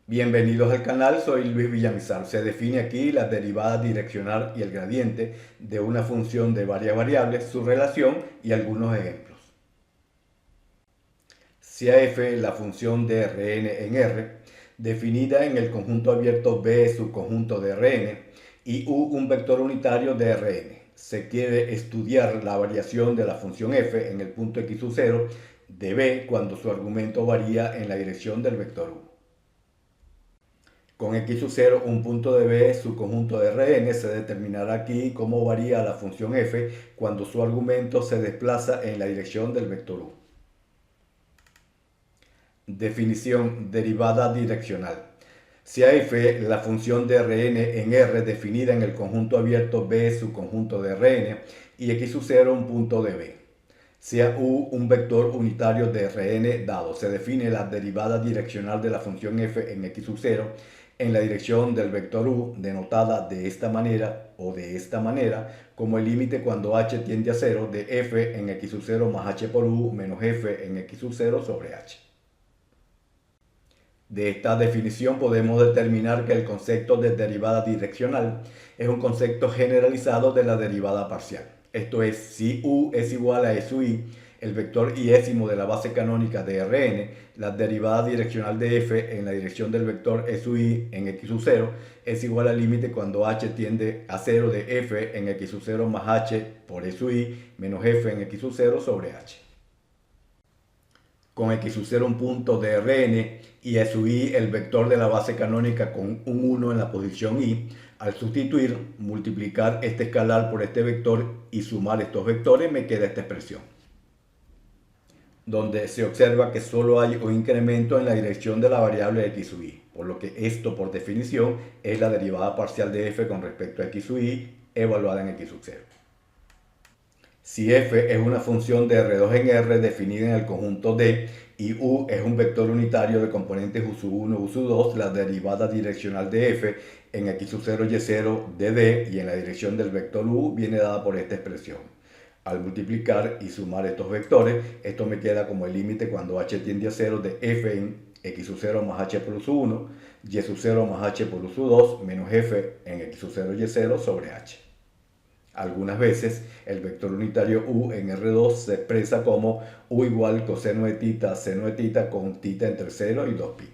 Bienvenidos al canal, soy Luis Villamizar. Se define aquí la derivada direccional y el gradiente de una función de varias variables, su relación y algunos ejemplos. Si a f la función de Rn en R, definida en el conjunto abierto B subconjunto de Rn, y U un vector unitario de Rn. Se quiere estudiar la variación de la función f en el punto x sub 0 de B cuando su argumento varía en la dirección del vector U. Con x sub 0, un punto de B subconjunto de Rn, se determinará aquí cómo varía la función f cuando su argumento se desplaza en la dirección del vector U. Definición derivada direccional. Si a f la función de Rn en R definida en el conjunto abierto B subconjunto de Rn y x sub 0 un punto de B. Sea U un vector unitario de Rn dado, se define la derivada direccional de la función f en x sub 0 en la dirección del vector U, denotada de esta manera o de esta manera, como el límite cuando h tiende a 0 de f en x sub 0 más h por U menos f en x sub 0 sobre h. De esta definición podemos determinar que el concepto de derivada direccional es un concepto generalizado de la derivada parcial. Esto es, si U es igual a E sub i, el vector iésimo de la base canónica de Rn, la derivada direccional de f en la dirección del vector E sub i en x sub 0 es igual al límite cuando h tiende a 0 de f en x sub 0 más h por E sub i menos f en x sub 0 sobre h. Con x sub 0 un punto de Rn y E sub i el vector de la base canónica con un 1 en la posición i, al sustituir, multiplicar este escalar por este vector y sumar estos vectores me queda esta expresión, donde se observa que solo hay un incremento en la dirección de la variable x sub i, por lo que esto por definición es la derivada parcial de f con respecto a x sub i evaluada en x sub 0. Si f es una función de R2 en R definida en el conjunto D y U es un vector unitario de componentes U sub 1, U sub 2, la derivada direccional de f en x sub 0 y 0 de D y en la dirección del vector U viene dada por esta expresión. Al multiplicar y sumar estos vectores, esto me queda como el límite cuando h tiende a 0 de f en x sub 0 más h por U sub 1, y sub 0 más h por U sub 2 menos f en x sub 0 y 0 sobre h. Algunas veces el vector unitario U en R2 se expresa como U igual coseno de tita seno de tita con tita entre 0 y 2pi.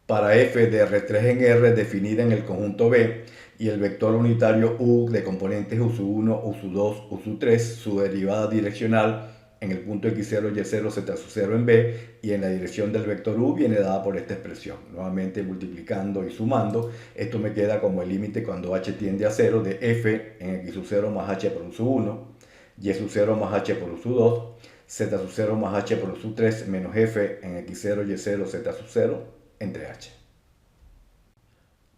Para f de R3 en R definida en el conjunto B y el vector unitario U de componentes U sub 1, U sub 2, U sub 3, su derivada direccional en el punto x0 y 0 z sub 0 en B y en la dirección del vector U viene dada por esta expresión. Nuevamente multiplicando y sumando, esto me queda como el límite cuando h tiende a 0 de f en x sub 0 más h por U sub 1, y sub 0 más h por U sub 2, z sub 0 más h por U sub 3 menos f en x0 y 0 z sub 0 entre h.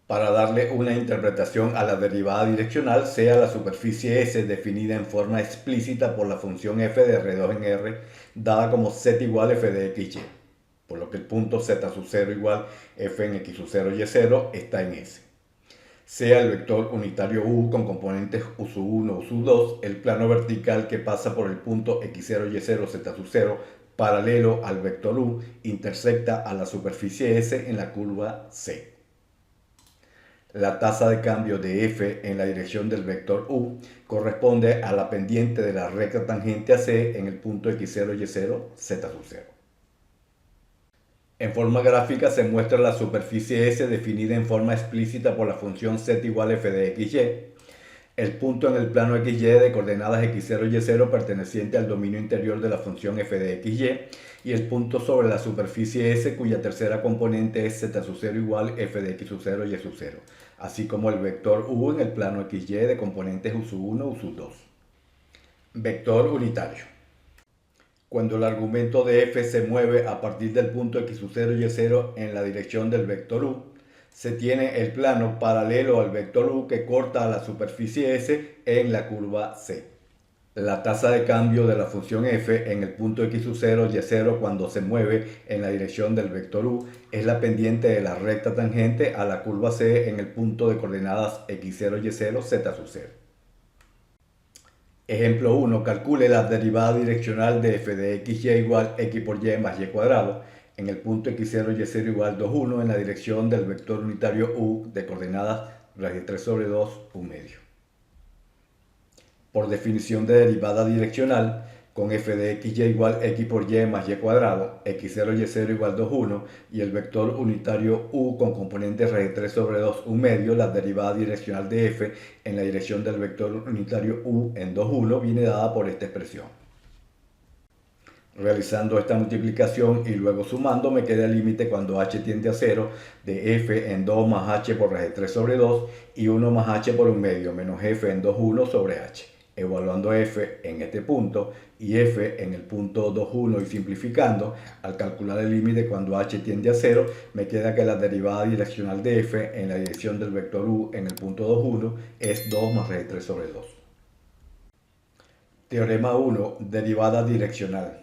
Para darle una interpretación a la derivada direccional, sea la superficie S definida en forma explícita por la función f de R2 en R, dada como z igual f de xy, por lo que el punto z sub 0 igual f en x sub 0 y 0 está en S. Sea el vector unitario U con componentes U sub 1, U sub 2, el plano vertical que pasa por el punto x0 y 0 z sub 0 paralelo al vector U intersecta a la superficie S en la curva C. La tasa de cambio de f en la dirección del vector u corresponde a la pendiente de la recta tangente a c en el punto x0 y 0, z sub 0. En forma gráfica se muestra la superficie S definida en forma explícita por la función z igual f de xy. El punto en el plano xy de coordenadas x0 y 0 perteneciente al dominio interior de la función f de xy y el punto sobre la superficie S cuya tercera componente es z sub 0 igual f de x sub 0 y sub 0, así como el vector u en el plano xy de componentes u sub 1, u sub 2. Vector unitario. Cuando el argumento de f se mueve a partir del punto x sub 0 y 0 en la dirección del vector u, se tiene el plano paralelo al vector u que corta a la superficie S en la curva C. La tasa de cambio de la función f en el punto x sub 0 y 0 cuando se mueve en la dirección del vector u es la pendiente de la recta tangente a la curva C en el punto de coordenadas x0 y 0, z sub 0. Ejemplo 1. Calcule la derivada direccional de f de xy igual x por y más y cuadrado. en el punto x0, y0 igual 2, 1 en la dirección del vector unitario u de coordenadas raíz de 3 sobre 2, u medio. Por definición de derivada direccional, con f de xy igual x por y más y cuadrado, x0, y0 igual 2, 1 y el vector unitario u con componentes raíz de 3 sobre 2, u medio, la derivada direccional de f en la dirección del vector unitario u en 2, 1 viene dada por esta expresión. Realizando esta multiplicación y luego sumando, me queda el límite cuando h tiende a 0 de f en 2 más h por raíz de 3 sobre 2 y 1 más h por un medio menos f en 2, 1 sobre h. Evaluando f en este punto y f en el punto 2, 1 y simplificando, al calcular el límite cuando h tiende a 0, me queda que la derivada direccional de f en la dirección del vector u en el punto 2, 1 es 2 más raíz de 3 sobre 2. Teorema 1. Derivada direccional.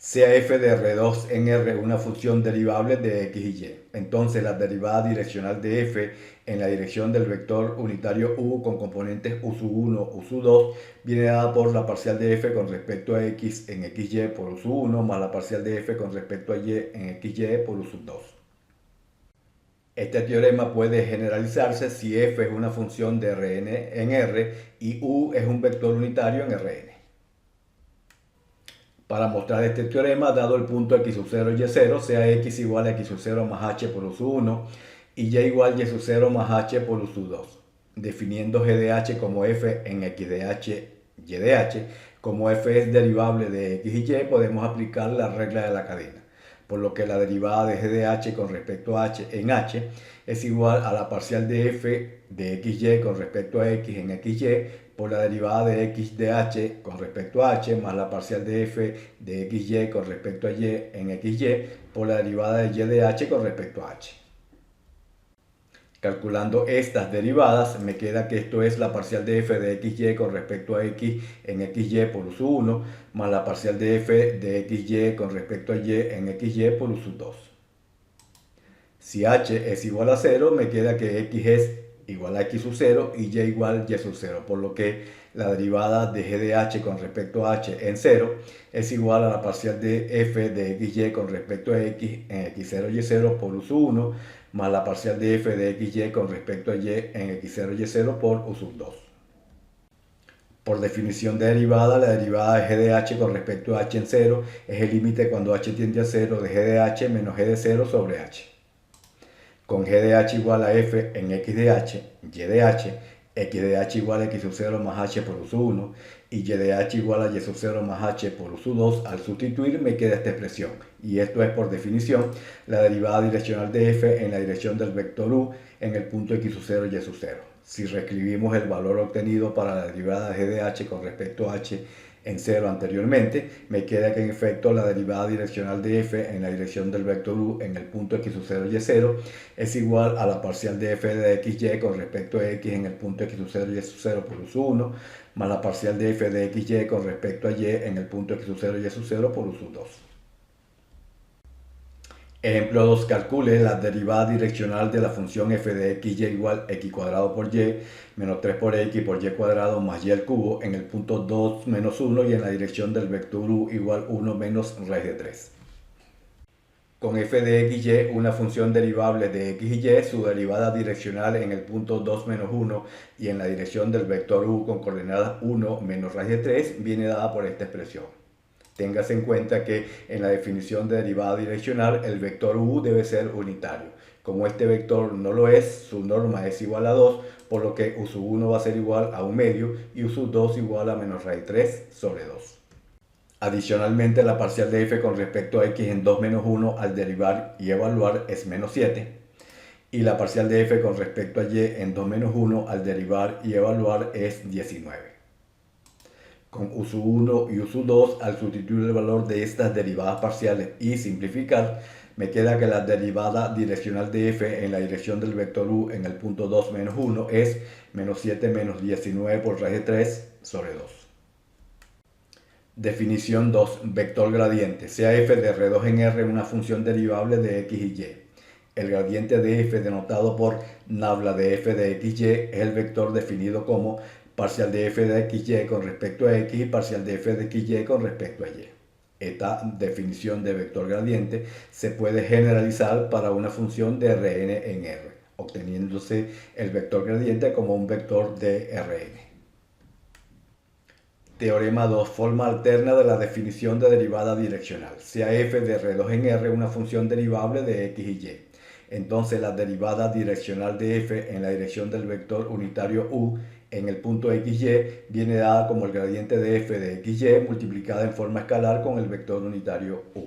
Sea f de R2 en R una función derivable de x y y. Entonces la derivada direccional de f en la dirección del vector unitario u con componentes u1, u2 viene dada por la parcial de f con respecto a x en xy por u1 más la parcial de f con respecto a y en xy por u2. Este teorema puede generalizarse si f es una función de Rn en R y u es un vector unitario en Rn. Para mostrar este teorema, dado el punto x sub 0 y 0, sea x igual a x sub 0 más h por u sub 1 y y igual a y sub 0 más h por u sub 2, definiendo g de h como f en x de h, y de h. Como f es derivable de x y y, podemos aplicar la regla de la cadena, por lo que la derivada de g de h con respecto a h en h es igual a la parcial de f de xy con respecto a x en xy por la derivada de x de h con respecto a h más la parcial de f de xy con respecto a y en xy por la derivada de y de h con respecto a h. Calculando estas derivadas, me queda que esto es la parcial de f de xy con respecto a x en xy por u sub 1 más la parcial de f de xy con respecto a y en xy por u sub 2. Si h es igual a 0, me queda que x es igual a x sub 0 y y igual a y sub 0, por lo que la derivada de g de h con respecto a h en 0 es igual a la parcial de f de xy con respecto a x en x0 y 0 por u sub 1 más la parcial de f de xy con respecto a y en x0 y 0 por u sub 2. Por definición de derivada, la derivada de g de h con respecto a h en 0 es el límite cuando h tiende a 0 de g de h menos g de 0 sobre h. Con g de h igual a f en x de h, y de h, x de h igual a x sub 0 más h por u sub 1 y y de h igual a y sub 0 más h por u sub 2, al sustituir me queda esta expresión. Y esto es por definición la derivada direccional de f en la dirección del vector u en el punto x sub 0 y y sub 0. Si reescribimos el valor obtenido para la derivada de g de h con respecto a h en 0 anteriormente, me queda que en efecto la derivada direccional de f en la dirección del vector u en el punto x sub 0 y 0 es igual a la parcial de f de xy con respecto a x en el punto x sub 0 y sub 0 por u sub 1 más la parcial de f de xy con respecto a y en el punto x sub 0 y sub 0 por u sub 2. Ejemplo 2. Calcule la derivada direccional de la función f de xy igual a x cuadrado por y menos 3 por x por y cuadrado más y al cubo en el punto 2 menos 1 y en la dirección del vector u igual 1 menos raíz de 3. Con f de xy, una función derivable de x y y, su derivada direccional en el punto 2 menos 1 y en la dirección del vector u con coordenadas 1 menos raíz de 3 viene dada por esta expresión. Téngase en cuenta que en la definición de derivada direccional el vector u debe ser unitario. Como este vector no lo es, su norma es igual a 2, por lo que u sub 1 va a ser igual a 1 medio y u sub 2 igual a menos raíz 3 sobre 2. Adicionalmente, la parcial de f con respecto a x en 2 menos 1 al derivar y evaluar es menos 7. Y la parcial de f con respecto a y en 2 menos 1 al derivar y evaluar es 19. Con u sub 1 y u sub 2, al sustituir el valor de estas derivadas parciales y simplificar, me queda que la derivada direccional de f en la dirección del vector u en el punto 2 menos 1 es menos 7 menos 19 por raíz de 3 sobre 2. Definición 2. Vector gradiente. Sea f de R2 en R una función derivable de x y y. El gradiente de f denotado por nabla de f de xy es el vector definido como parcial de f de xy con respecto a x y parcial de f de xy con respecto a y. Esta definición de vector gradiente se puede generalizar para una función de Rn en R, obteniéndose el vector gradiente como un vector de Rn. Teorema 2. Forma alterna de la definición de derivada direccional. Sea f de R2 en R una función derivable de x y y. Entonces la derivada direccional de f en la dirección del vector unitario u en el punto xy viene dada como el gradiente de f de xy multiplicada en forma escalar con el vector unitario u.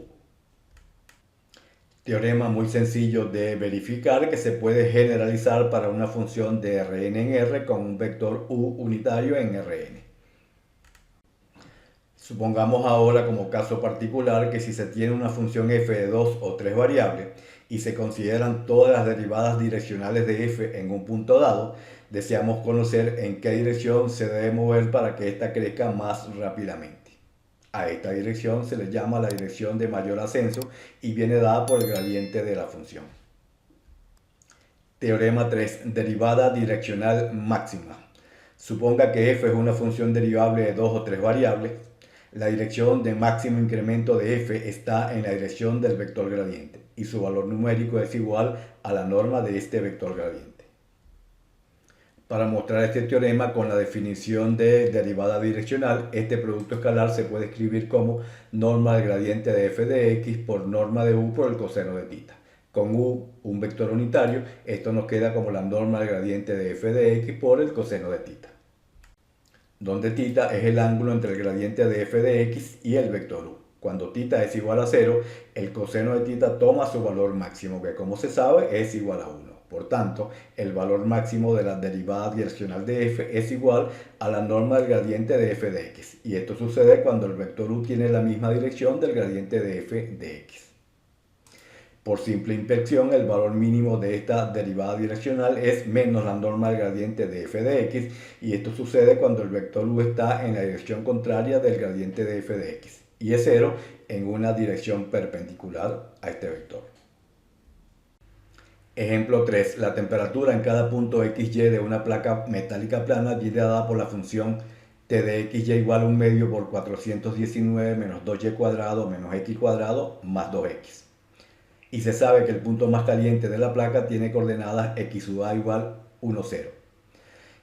Teorema muy sencillo de verificar que se puede generalizar para una función de Rn en R con un vector u unitario en Rn. Supongamos ahora como caso particular que si se tiene una función f de 2 o 3 variables y se consideran todas las derivadas direccionales de f en un punto dado, deseamos conocer en qué dirección se debe mover para que ésta crezca más rápidamente. A esta dirección se le llama la dirección de mayor ascenso y viene dada por el gradiente de la función. Teorema 3. Derivada direccional máxima. Suponga que f es una función derivable de 2 o 3 variables. La dirección de máximo incremento de f está en la dirección del vector gradiente y su valor numérico es igual a la norma de este vector gradiente. Para mostrar este teorema con la definición de derivada direccional, este producto escalar se puede escribir como norma del gradiente de f de x por norma de u por el coseno de θ. Con u, un vector unitario, esto nos queda como la norma del gradiente de f de x por el coseno de θ, donde θ es el ángulo entre el gradiente de f de x y el vector u. Cuando θ es igual a 0, el coseno de θ toma su valor máximo, que como se sabe es igual a 1. Por tanto, el valor máximo de la derivada direccional de f es igual a la norma del gradiente de f de x. Y esto sucede cuando el vector u tiene la misma dirección del gradiente de f de x. Por simple inspección, el valor mínimo de esta derivada direccional es menos la norma del gradiente de f de x, y esto sucede cuando el vector u está en la dirección contraria del gradiente de f de x, y es 0 en una dirección perpendicular a este vector. Ejemplo 3. La temperatura en cada punto xy de una placa metálica plana viene dada por la función t de xy igual a 1 medio por 419 menos 2y cuadrado menos x cuadrado más 2x. Y se sabe que el punto más caliente de la placa tiene coordenadas x sub a igual 1, 0.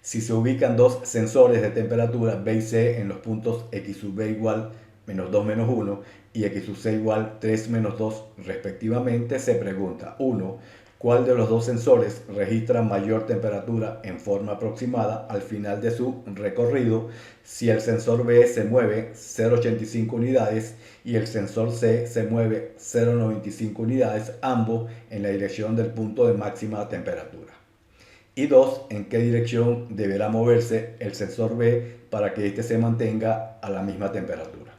Si se ubican dos sensores de temperatura B y C en los puntos x sub b igual menos 2 menos 1 y x sub c igual 3 menos 2 respectivamente, se pregunta 1. ¿Cuál de los dos sensores registra mayor temperatura en forma aproximada al final de su recorrido si el sensor B se mueve 0,85 unidades y el sensor C se mueve 0,95 unidades, ambos en la dirección del punto de máxima temperatura? Y 2. ¿En qué dirección deberá moverse el sensor B para que éste se mantenga a la misma temperatura?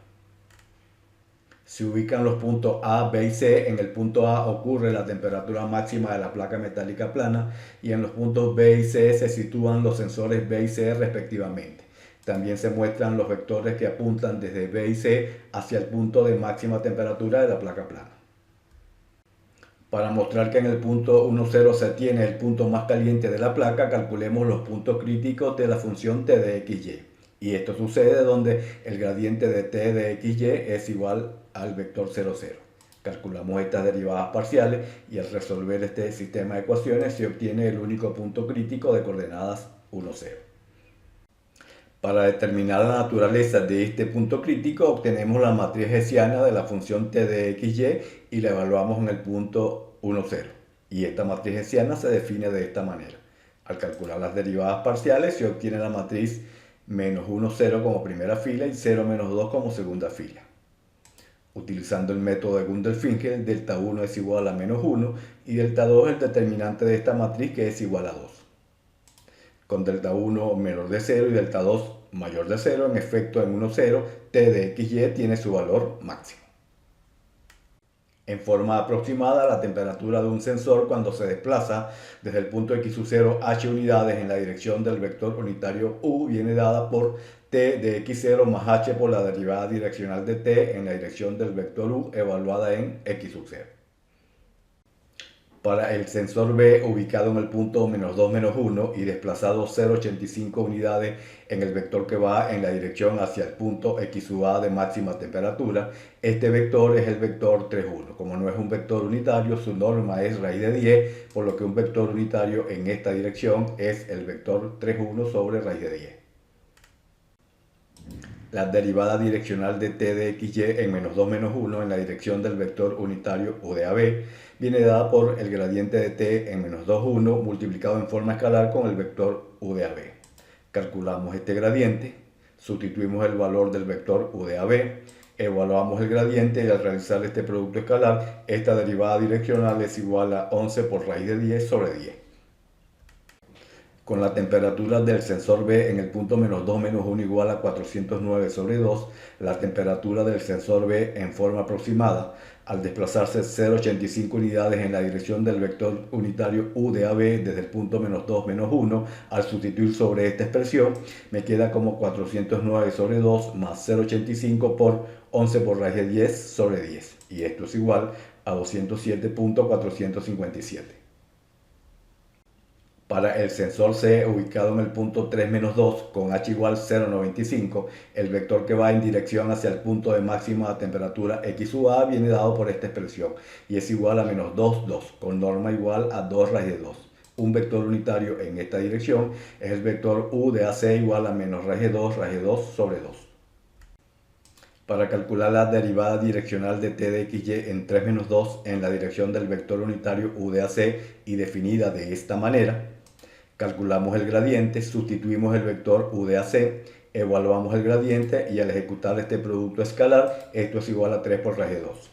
Se ubican los puntos A, B y C. En el punto A ocurre la temperatura máxima de la placa metálica plana y en los puntos B y C se sitúan los sensores B y C respectivamente. También se muestran los vectores que apuntan desde B y C hacia el punto de máxima temperatura de la placa plana. Para mostrar que en el punto 1, 0 se tiene el punto más caliente de la placa, calculemos los puntos críticos de la función t de xy. Y esto sucede donde el gradiente de t de xy es igual al vector 0, 0. Calculamos estas derivadas parciales y al resolver este sistema de ecuaciones se obtiene el único punto crítico de coordenadas 1, 0. Para determinar la naturaleza de este punto crítico, obtenemos la matriz hessiana de la función t de xy y la evaluamos en el punto 1, 0. Y esta matriz hessiana se define de esta manera. Al calcular las derivadas parciales se obtiene la matriz menos 1, 0 como primera fila y 0, menos 2 como segunda fila. Utilizando el método de Gundelfinkel, delta 1 es igual a menos 1 y delta 2 es el determinante de esta matriz, que es igual a 2. Con delta 1 menor de 0 y delta 2 mayor de 0, en efecto en 1, 0, t de xy tiene su valor máximo. En forma aproximada, la temperatura de un sensor cuando se desplaza desde el punto x sub 0 h unidades en la dirección del vector unitario u viene dada por t de x0 más h por la derivada direccional de t en la dirección del vector u evaluada en x sub 0. Para el sensor B ubicado en el punto -2, -1 y desplazado 0,85 unidades en el vector que va en la dirección hacia el punto X sub A de máxima temperatura, este vector es el vector 3,1. Como no es un vector unitario, su norma es raíz de 10, por lo que un vector unitario en esta dirección es el vector 3,1 sobre raíz de 10. La derivada direccional de t de xy en -2, -1 en la dirección del vector unitario u de AB viene dada por el gradiente de t en -2, 1 multiplicado en forma escalar con el vector u de AB. Calculamos este gradiente, sustituimos el valor del vector u de AB, evaluamos el gradiente y al realizar este producto escalar, esta derivada direccional es igual a 11 por raíz de 10 sobre 10. Con la temperatura del sensor B en el punto -2, -1 igual a 409 sobre 2, la temperatura del sensor B en forma aproximada, al desplazarse 0,85 unidades en la dirección del vector unitario U de AB desde el punto -2, -1, al sustituir sobre esta expresión, me queda como 409 sobre 2 más 0,85 por 11 por raíz de 10 sobre 10. Y esto es igual a 207.457. Para el sensor C ubicado en el punto 3-2 con h igual 0,95, el vector que va en dirección hacia el punto de máxima temperatura X sub A viene dado por esta expresión y es igual a -2, 2 con norma igual a 2 raíz de 2. Un vector unitario en esta dirección es el vector U de AC igual a menos raíz de 2 sobre 2. Para calcular la derivada direccional de t de xy en 3-2 en la dirección del vector unitario U de AC y definida de esta manera, calculamos el gradiente, sustituimos el vector u de AC, evaluamos el gradiente y al ejecutar este producto escalar, esto es igual a 3 por raíz de 2.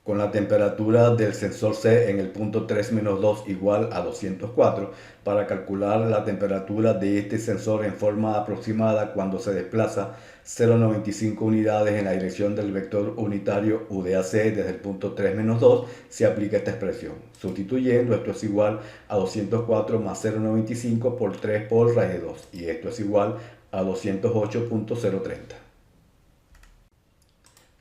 Con la temperatura del sensor C en el punto 3-2 igual a 204, para calcular la temperatura de este sensor en forma aproximada cuando se desplaza 0,95 unidades en la dirección del vector unitario U de AC desde el punto 3-2, se aplica esta expresión. Sustituyendo, esto es igual a 204 más 0,95 por 3 por raíz de 2, y esto es igual a 208.030.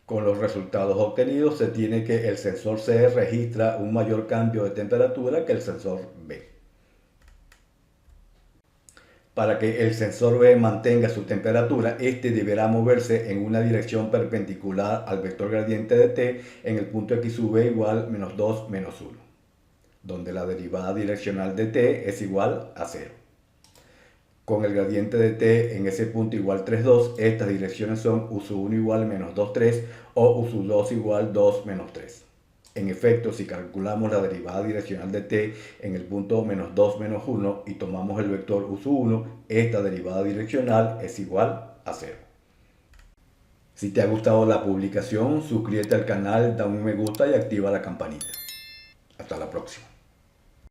Con los resultados obtenidos se tiene que el sensor C registra un mayor cambio de temperatura que el sensor B. Para que el sensor B mantenga su temperatura, este deberá moverse en una dirección perpendicular al vector gradiente de t en el punto x sub b igual -2, -1, donde la derivada direccional de t es igual a 0. Con el gradiente de t en ese punto igual 3, 2, estas direcciones son u sub 1 igual -2, 3 o u sub 2 igual 2, -3. En efecto, si calculamos la derivada direccional de t en el punto -2, -1 y tomamos el vector u sub 1, esta derivada direccional es igual a 0. Si te ha gustado la publicación, suscríbete al canal, da un me gusta y activa la campanita. Hasta la próxima.